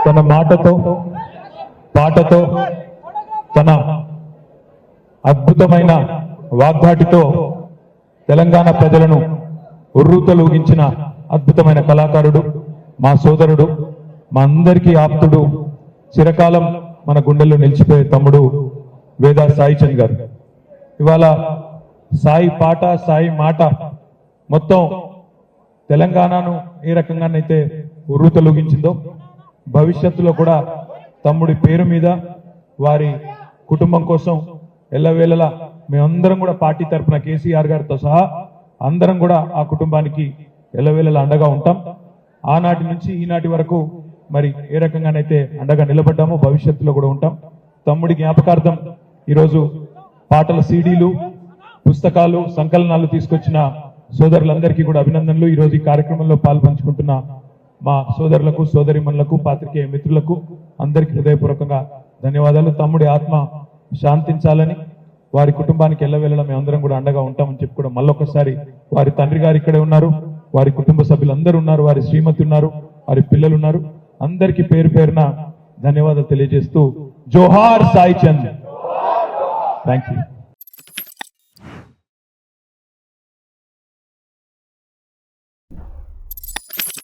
తన మాటతో పాటతో తన అద్భుతమైన వాగ్దాటితో తెలంగాణ ప్రజలను ఉర్రూతలూగించిన అద్భుతమైన కళాకారుడు, మా సోదరుడు, మా అందరికీ ఆప్తుడు, చిరకాలం మన గుండెల్లో నిలిచిపోయే తమ్ముడు వేదా సాయిచంద్ గారు. ఇవాళ సాయి పాట సాయి మాట మొత్తం తెలంగాణను ఏ రకంగానైతే ఉర్రూతలూగించిందో భవిష్యత్తులో కూడా తమ్ముడి పేరు మీద వారి కుటుంబం కోసం ఎల్లవేళలా మేమందరం కూడా పార్టీ తరఫున కేసీఆర్ గారితో సహా అందరం కూడా ఆ కుటుంబానికి ఎల్లవేళలా అండగా ఉంటాం. ఆనాటి నుంచి ఈనాటి వరకు మరి ఏ రకంగానైతే అండగా నిలబడ్డామో భవిష్యత్తులో కూడా ఉంటాం. తమ్ముడి జ్ఞాపకార్థం ఈరోజు పాటల సీడీలు, పుస్తకాలు, సంకలనాలు తీసుకొచ్చిన సోదరులందరికీ కూడా అభినందనలు. ఈరోజు ఈ కార్యక్రమంలో పాల్పంచుకుంటున్న మా సోదరులకు, సోదరిమణులకు, పాత్రికేయ మిత్రులకు అందరికీ హృదయపూర్వకంగా ధన్యవాదాలు. తమ్ముడి ఆత్మ శాంతించాలని, వారి కుటుంబానికి ఎల్లవేళలా మేమందరం కూడా అండగా ఉంటామని చెప్పి కూడా మళ్ళొకసారి వారి తండ్రి గారు ఇక్కడే ఉన్నారు, వారి కుటుంబ సభ్యులందరూ ఉన్నారు, వారి శ్రీమతి ఉన్నారు, వారి పిల్లలు ఉన్నారు. అందరికీ పేరు పేరున ధన్యవాదాలు తెలియజేస్తూ జోహార్ సాయి చంద్. Thank you.